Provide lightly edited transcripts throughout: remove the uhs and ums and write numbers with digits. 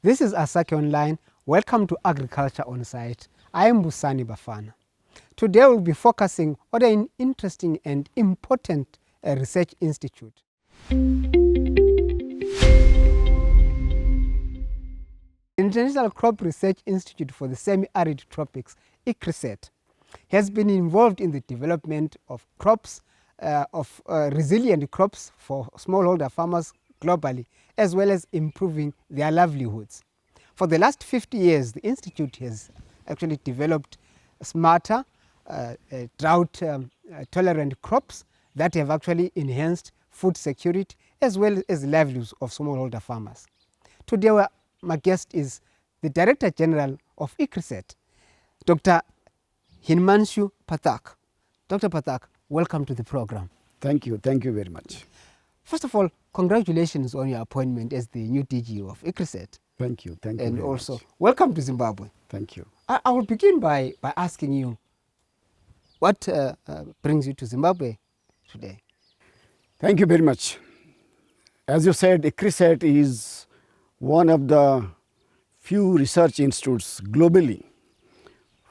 This is Asake Online. Welcome to Agriculture on Site. I am Busani Bafana. Today we'll be focusing on an interesting and important research institute. International Crop Research Institute for the Semi-Arid Tropics, ICRISAT, has been involved in the development of crops, resilient crops for smallholder farmers globally, as well as improving their livelihoods. For the last 50 years, the Institute has actually developed smarter, drought-tolerant crops that have actually enhanced food security as well as livelihoods of smallholder farmers. Today, my guest is the Director General of ICRISAT, Dr. Himanshu Pathak. Dr. Pathak, welcome to the program. Thank you very much. First of all, congratulations on your appointment as the new DG of ICRISAT. Thank you and also, welcome to Zimbabwe. Thank you. I will begin by asking you, what brings you to Zimbabwe today? Thank you very much. As you said, ICRISAT is one of the few research institutes globally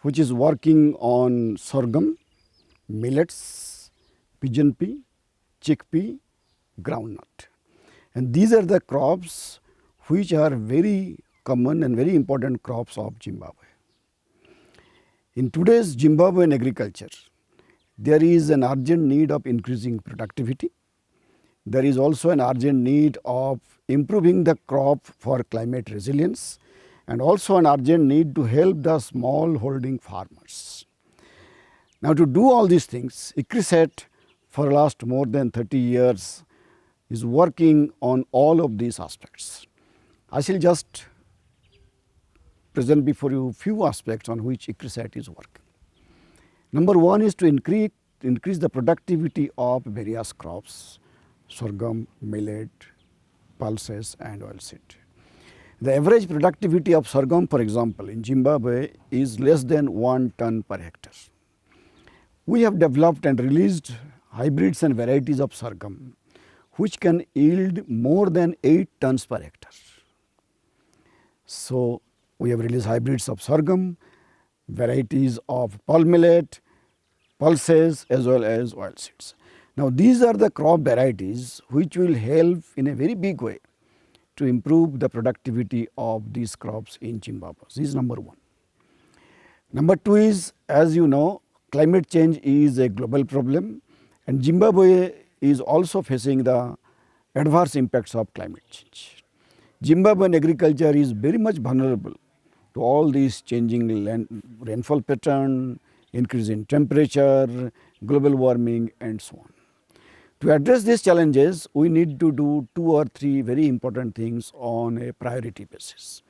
which is working on sorghum, millets, pigeon pea, chickpea, groundnut. And these are the crops which are very common and very important crops of Zimbabwe. In today's Zimbabwean agriculture, there is an urgent need of increasing productivity. There is also an urgent need of improving the crop for climate resilience, and also an urgent need to help the small holding farmers. Now, to do all these things, ICRISAT for the last more than 30 years is working on all of these aspects. I shall just present before you few aspects on which ICRISAT is working. Number one is to increase the productivity of various crops, sorghum, millet, pulses and oilseed. The average productivity of sorghum, for example, in Zimbabwe is less than 1 ton per hectare. We have developed and released hybrids and varieties of sorghum which can yield more than 8 tons per hectare. So, we have released hybrids of sorghum, varieties of pulse millet, pulses as well as oilseeds. Now, these are the crop varieties which will help in a very big way to improve the productivity of these crops in Zimbabwe. This is number one. Number two is, as you know, climate change is a global problem, and Zimbabwe is also facing the adverse impacts of climate change. Zimbabwean agriculture is very much vulnerable to all these changing rainfall pattern, increase in temperature, global warming and so on. To address these challenges, we need to do 2 or 3 very important things on a priority basis.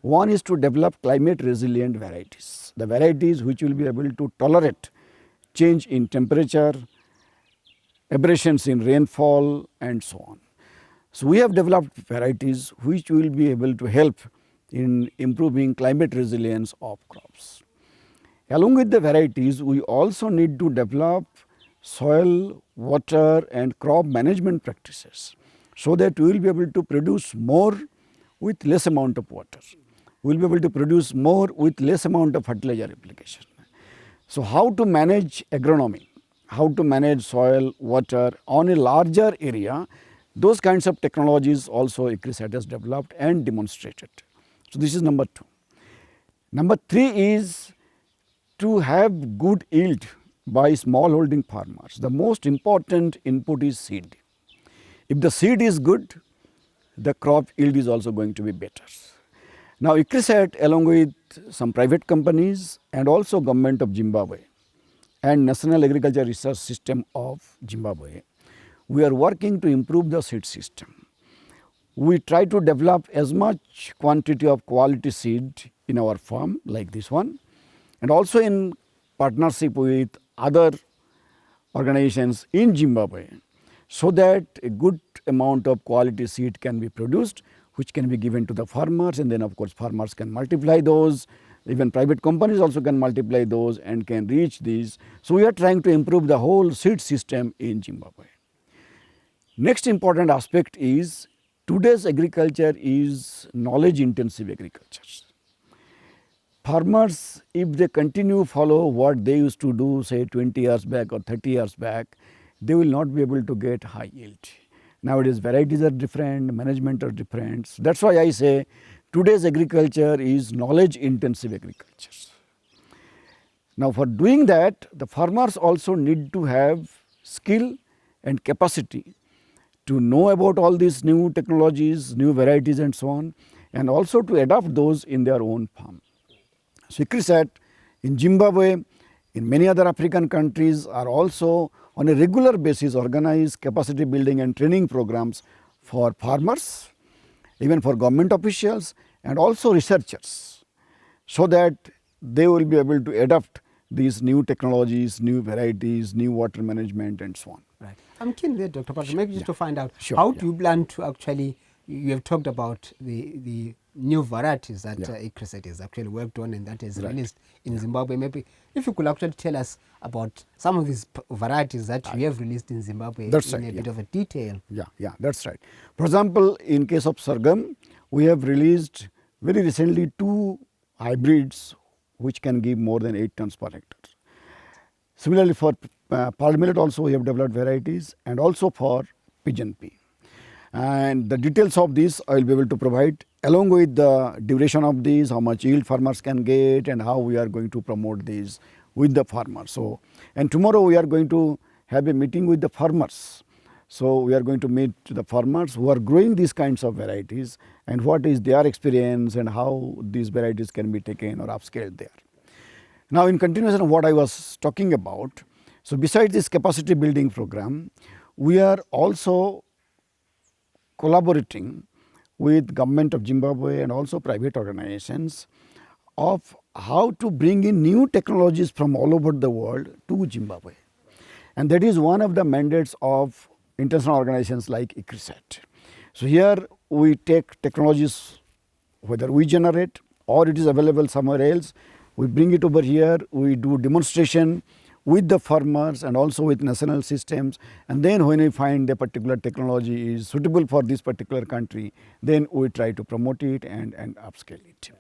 One is to develop climate resilient varieties, the varieties which will be able to tolerate change in temperature, aberrations in rainfall and so on. So, we have developed varieties which will be able to help in improving climate resilience of crops. Along with the varieties, we also need to develop soil, water and crop management practices so that we will be able to produce more with less amount of water. We will be able to produce more with less amount of fertilizer application. So, how to manage agronomy, how to manage soil, water on a larger area, those kinds of technologies also ICRISAT has developed and demonstrated. So, this is number 2. Number 3 is to have good yield by small holding farmers. The most important input is seed. If the seed is good, the crop yield is also going to be better. Now, ICRISAT along with some private companies and also government of Zimbabwe and National Agriculture Research System of Zimbabwe, we are working to improve the seed system. We try to develop as much quantity of quality seed in our farm like this one, and also in partnership with other organizations in Zimbabwe, so that a good amount of quality seed can be produced, which can be given to the farmers, and then of course farmers can multiply those, even private companies also can multiply those and can reach these. So, we are trying to improve the whole seed system in Zimbabwe. Next important aspect is today's agriculture is knowledge intensive agriculture. Farmers, if they continue follow what they used to do say 20 years back or 30 years back, they will not be able to get high yield. Nowadays varieties are different, management are different. So that's why I say today's agriculture is knowledge intensive agriculture. Now for doing that, the farmers also need to have skill and capacity to know about all these new technologies, new varieties and so on, and also to adopt those in their own farm. So ICRISAT in Zimbabwe, in many other African countries are also on a regular basis organize capacity building and training programs for farmers, even for government officials and also researchers, so that they will be able to adopt these new technologies, new varieties, new water management and so on. Right. I'm keen there, Dr. Pathak, maybe just to find out Sure, do you plan to actually, you have talked about the new varieties that ICRISAT has actually worked on and that is released in Zimbabwe. Maybe if you could actually tell us about some of these varieties that you have released in Zimbabwe in a bit of a detail. Yeah, that's right. For example, in case of sorghum, we have released very recently 2 hybrids which can give more than 8 tons per hectare. Similarly for pearl millet also we have developed varieties and also for pigeon pea. And the details of this I will be able to provide along with the duration of these, how much yield farmers can get and how we are going to promote these with the farmers. So, and tomorrow we are going to have a meeting with the farmers. So we are going to meet the farmers who are growing these kinds of varieties and what is their experience and how these varieties can be taken or upscaled there. Now in continuation of what I was talking about, so besides this capacity building program, we are also collaborating with government of Zimbabwe and also private organizations of how to bring in new technologies from all over the world to Zimbabwe. And that is one of the mandates of international organizations like ICRISAT. So here we take technologies whether we generate or it is available somewhere else, we bring it over here, we do demonstration with the farmers and also with national systems, and then when we find a particular technology is suitable for this particular country, then we try to promote it and upscale it.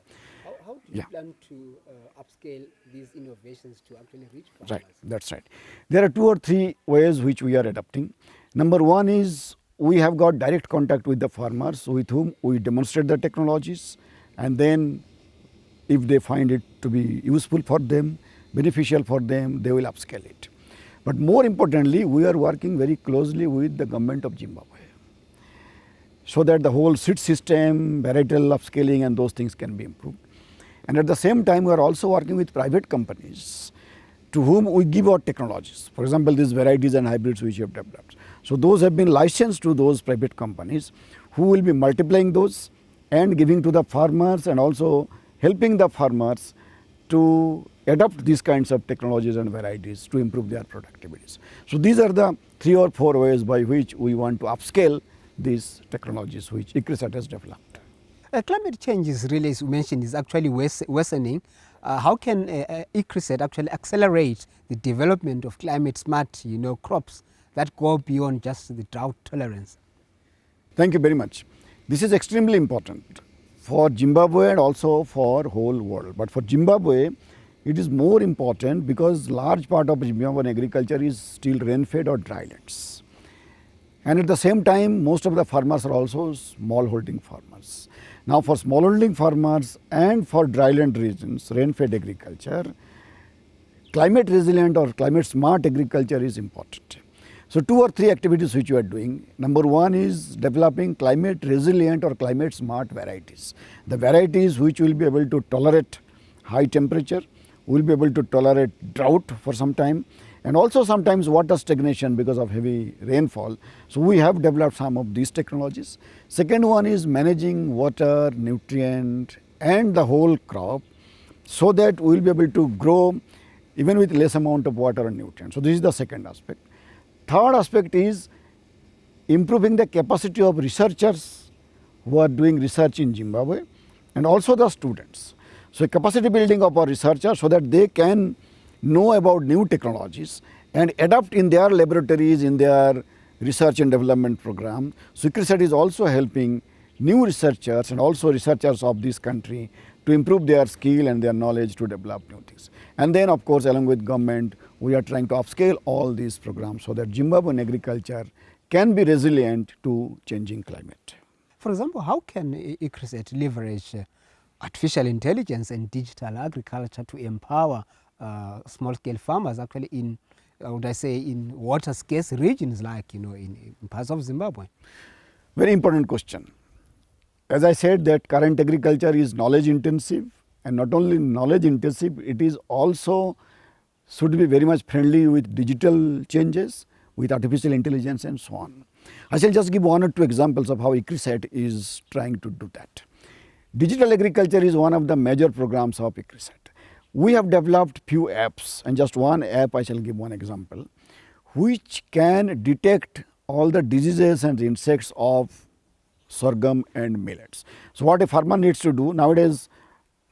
How do you plan to upscale these innovations to actually reach farmers? Right, that's right. There are 2 or 3 ways which we are adopting. Number 1 is we have got direct contact with the farmers with whom we demonstrate the technologies, and then if they find it to be useful for them, beneficial for them, they will upscale it. But more importantly, we are working very closely with the government of Zimbabwe, so that the whole seed system, varietal upscaling and those things can be improved. And at the same time, we are also working with private companies to whom we give out technologies. For example, these varieties and hybrids which we have developed. So those have been licensed to those private companies who will be multiplying those and giving to the farmers and also helping the farmers to adopt these kinds of technologies and varieties to improve their productivities. So these are the 3 or 4 ways by which we want to upscale these technologies which ICRISAT has developed. Climate change is really, as you mentioned, is actually worsening. How can ICRISAT actually accelerate the development of climate smart, crops that go beyond just the drought tolerance? Thank you very much. This is extremely important for Zimbabwe and also for whole world. But for Zimbabwe, it is more important because large part of Zimbabwean agriculture is still rain-fed or drylands. And at the same time, most of the farmers are also small-holding farmers. Now for small-holding farmers and for dryland regions, rain-fed agriculture, climate resilient or climate smart agriculture is important. So 2 or 3 activities which we are doing. Number 1 is developing climate resilient or climate smart varieties. The varieties which will be able to tolerate high temperature, will be able to tolerate drought for some time, and also sometimes water stagnation because of heavy rainfall. So we have developed some of these technologies. Second one is managing water, nutrient and the whole crop so that we will be able to grow even with less amount of water and nutrients. So this is the second aspect. Third aspect is improving the capacity of researchers who are doing research in Zimbabwe and also the students. So capacity building of our researchers so that they can know about new technologies and adapt in their laboratories, in their research and development program. So ICRISAT is also helping new researchers and also researchers of this country to improve their skill and their knowledge to develop new things. And then of course along with government, we are trying to upscale all these programs so that Zimbabwean agriculture can be resilient to changing climate. For example, how can ICRISAT leverage artificial intelligence and digital agriculture to empower small-scale farmers actually in, would I say, in water-scarce regions like, in parts of Zimbabwe? Very important question. As I said that current agriculture is knowledge intensive, and not only knowledge intensive, it is also should be very much friendly with digital changes, with artificial intelligence and so on. I shall just give one or two examples of how ICRISAT is trying to do that. Digital agriculture is one of the major programs of ICRISAT. We have developed few apps, and just one app I shall give one example, which can detect all the diseases and insects of sorghum and millets. So what a farmer needs to do nowadays,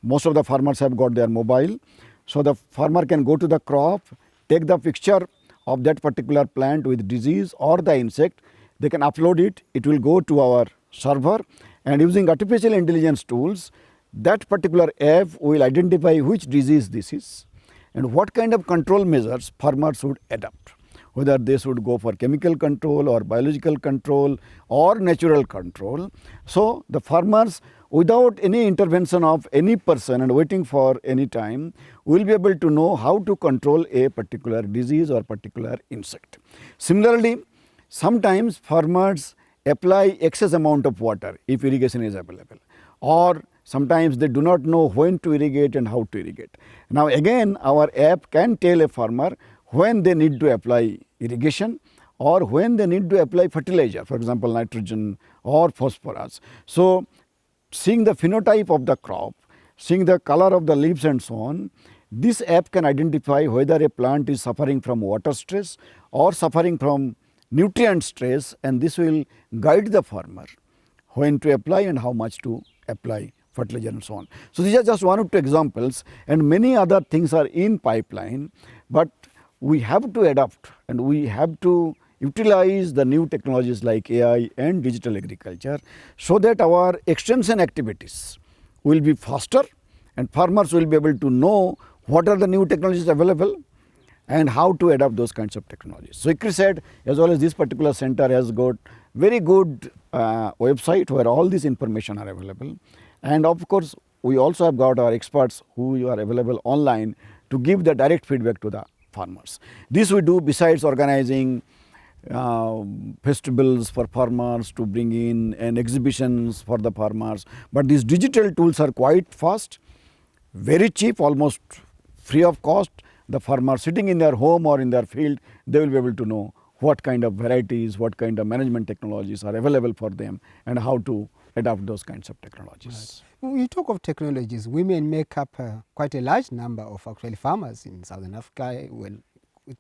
most of the farmers have got their mobile. So the farmer can go to the crop, take the picture of that particular plant with disease or the insect, they can upload it, it will go to our server, and using artificial intelligence tools, that particular app will identify which disease this is and what kind of control measures farmers should adopt, whether they should go for chemical control or biological control or natural control. So the farmers, without any intervention of any person and waiting for any time, will be able to know how to control a particular disease or particular insect. Similarly, sometimes farmers apply excess amount of water if irrigation is available, or sometimes they do not know when to irrigate and how to irrigate. Now again, our app can tell a farmer when they need to apply irrigation or when they need to apply fertilizer, for example nitrogen or phosphorus. So seeing the phenotype of the crop, seeing the color of the leaves and so on, this app can identify whether a plant is suffering from water stress or suffering from nutrient stress, and this will guide the farmer when to apply and how much to apply fertilizer and so on. So these are just one or two examples, and many other things are in pipeline, but we have to adapt and we have to utilize the new technologies like AI and digital agriculture so that our extension activities will be faster and farmers will be able to know what are the new technologies available and how to adapt those kinds of technologies. So ICRISAT as well as this particular center has got very good website where all this information are available, and of course we also have got our experts who are available online to give the direct feedback to the farmers. This we do besides organizing festivals for farmers to bring in and exhibitions for the farmers, but these digital tools are quite fast, very cheap, almost free of cost. The farmer sitting in their home or in their field, they will be able to know what kind of varieties, what kind of management technologies are available for them and how to adopt those kinds of technologies. Right. When you talk of technologies, women make up quite a large number of actually farmers in Southern Africa, well,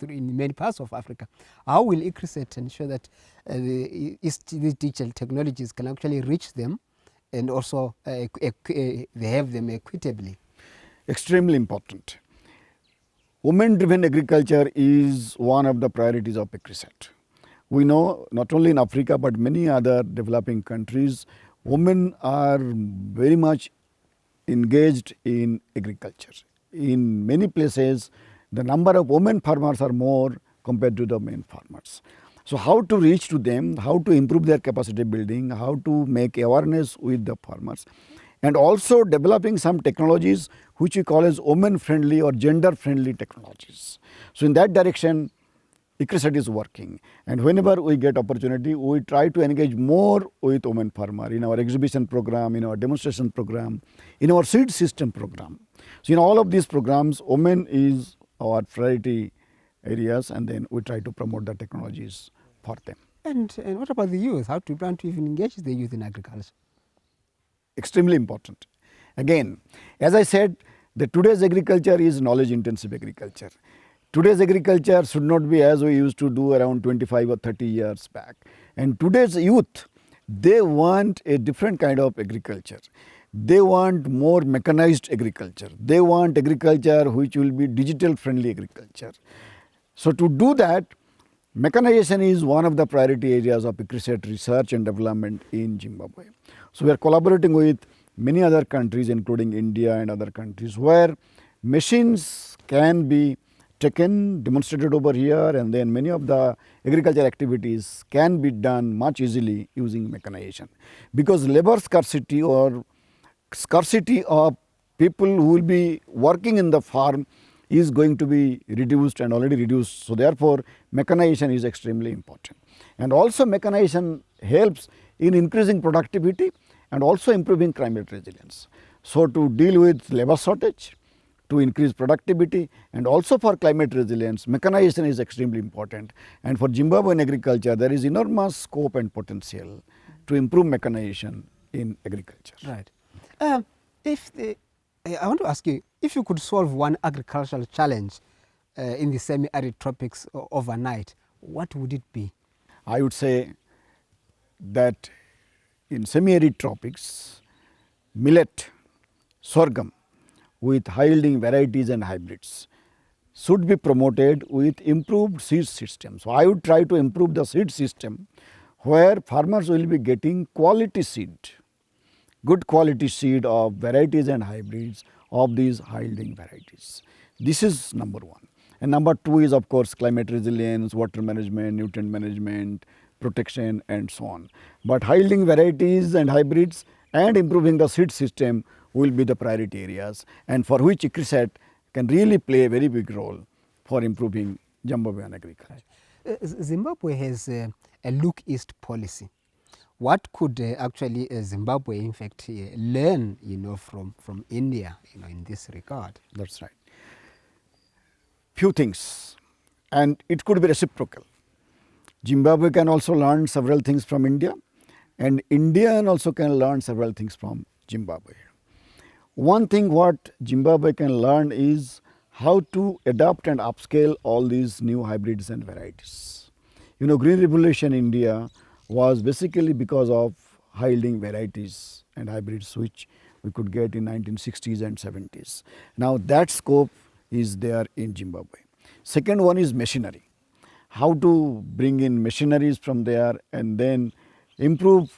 in many parts of Africa. How will ICRISAT ensure that these digital technologies can actually reach them and also they have them equitably? Extremely important. Women-driven agriculture is one of the priorities of ICRISAT. We know not only in Africa but many other developing countries, women are very much engaged in agriculture. In many places, the number of women farmers are more compared to the men farmers. So how to reach to them, how to improve their capacity building, how to make awareness with the farmers, and also developing some technologies which we call as women-friendly or gender-friendly technologies. So in that direction, ICRISAT is working, and whenever we get opportunity, we try to engage more with women farmer in our exhibition program, in our demonstration program, in our seed system program. So in all of these programs, women is our priority areas, and then we try to promote the technologies for them. And what about the youth? How do you plan to even engage the youth in agriculture? Extremely important. Again, as I said, the today's agriculture is knowledge intensive agriculture. Today's agriculture should not be as we used to do around 25 or 30 years back. And today's youth, they want a different kind of agriculture. They want more mechanized agriculture. They want agriculture which will be digital friendly agriculture. So to do that, mechanization is one of the priority areas of ICRISAT research and development in Zimbabwe. So we are collaborating with many other countries, including India and other countries, where machines can be taken, demonstrated over here, and then many of the agriculture activities can be done much easily using mechanization. Because labor scarcity or scarcity of people who will be working in the farm is going to be reduced and already reduced. So therefore, mechanization is extremely important. And also mechanization helps in increasing productivity and also improving climate resilience. So to deal with labor shortage, to increase productivity and also for climate resilience, mechanization is extremely important. And for Zimbabwean agriculture, there is enormous scope and potential to improve mechanization in agriculture. Right. I want to ask you, if you could solve one agricultural challenge in the semi-arid tropics overnight, what would it be? I would say that in semi-arid tropics, millet, sorghum with high yielding varieties and hybrids should be promoted with improved seed system. So I would try to improve the seed system where farmers will be getting quality seed, good quality seed of varieties and hybrids of these high yielding varieties. This is number one. And number two is of course climate resilience, water management, nutrient management, protection and so on. But high yielding varieties and hybrids and improving the seed system will be the priority areas, and for which ICRISAT can really play a very big role for improving Zimbabwean agriculture. Zimbabwe has a look east policy. What could actually Zimbabwe in fact learn from India in this regard? That's right. Few things, and it could be reciprocal. Zimbabwe can also learn several things from India, and India also can learn several things from Zimbabwe. One thing what Zimbabwe can learn is how to adapt and upscale all these new hybrids and varieties. Green revolution in India was basically because of high yielding varieties and hybrids which we could get in 1960s and 70s. Now that scope is there in Zimbabwe. Second one is machinery. How to bring in machineries from there and then improve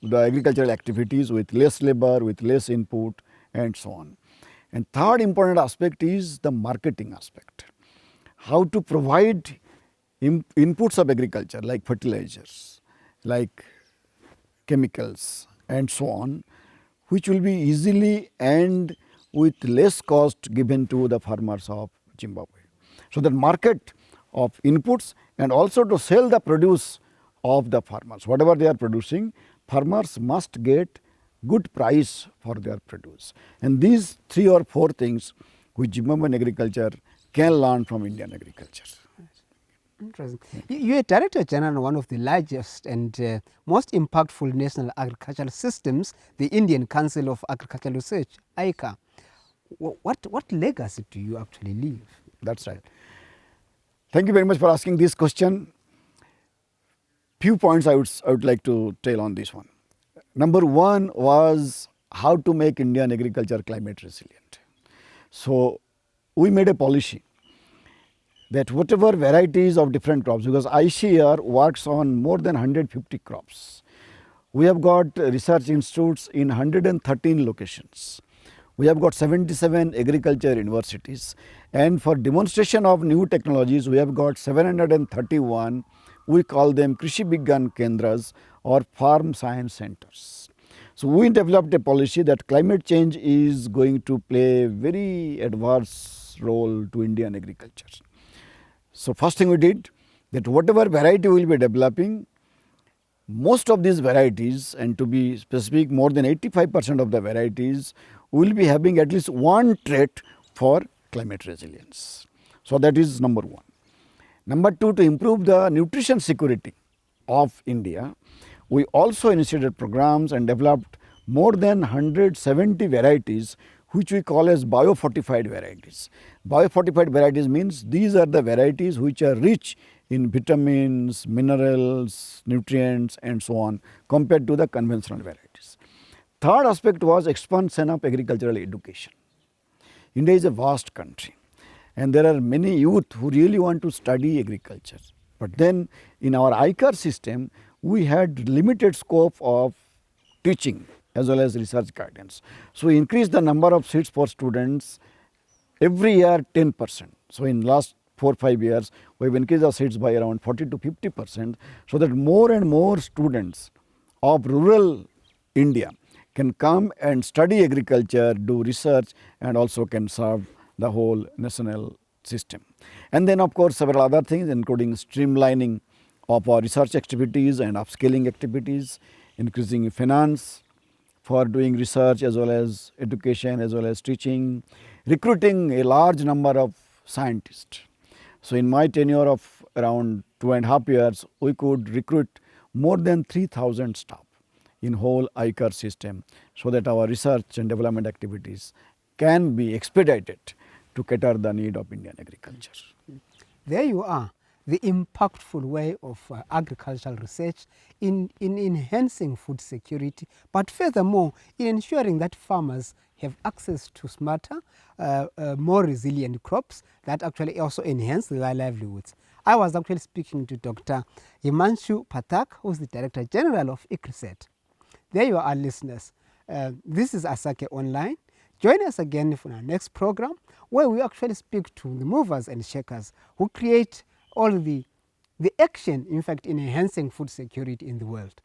the agricultural activities with less labor, with less input and so on. And third important aspect is the marketing aspect. How to provide inputs of agriculture like fertilizers, like chemicals and so on, which will be easily and with less cost given to the farmers of Zimbabwe. So that market of inputs and also to sell the produce of the farmers. Whatever they are producing, farmers must get good price for their produce. And these 3 or 4 things which Zimbabwean agriculture can learn from Indian agriculture. Interesting. You are Director General of one of the largest and most impactful national agricultural systems, the Indian Council of Agricultural Research, ICAR. What legacy do you actually leave? That's right. Thank you very much for asking this question. Few points I would like to tell on this one. Number one was how to make Indian agriculture climate resilient. So we made a policy that whatever varieties of different crops, because ICR works on more than 150 crops. We have got research institutes in 113 locations. We have got 77 agriculture universities, and for demonstration of new technologies, we have got 731, we call them Krishi Vigyan Kendras or farm science centers. So we developed a policy that climate change is going to play a very adverse role to Indian agriculture. So first thing we did, that whatever variety we will be developing, most of these varieties, and to be specific, more than 85% of the varieties will be having at least one trait for climate resilience. So that is number one. Number two, to improve the nutrition security of India, we also initiated programs and developed more than 170 varieties which we call as biofortified varieties. Biofortified varieties means these are the varieties which are rich in vitamins, minerals, nutrients and so on compared to the conventional varieties. Third aspect was expansion of agricultural education. India is a vast country and there are many youth who really want to study agriculture. But then in our ICAR system, we had limited scope of teaching as well as research guidance. So, increase the number of seats for students every year 10%. So, in last 4-5 years, we have increased the seats by around 40 to 50%, so that more and more students of rural India can come and study agriculture, do research, and also can serve the whole national system. And then of course several other things, including streamlining of our research activities and upscaling activities, increasing finance for doing research as well as education as well as teaching, recruiting a large number of scientists. So, in my tenure of around 2.5 years, we could recruit more than 3,000 staff in whole ICAR system, so that our research and development activities can be expedited to cater the need of Indian agriculture. There you are, the impactful way of agricultural research in enhancing food security, but furthermore in ensuring that farmers have access to smarter, more resilient crops that actually also enhance their livelihoods. I was actually speaking to Dr. Himanshu Pathak, who is the Director General of ICRISAT. There you are, listeners. This is Asake Online. Join us again for our next program, where we actually speak to the movers and shakers who create all the action, in fact, in enhancing food security in the world.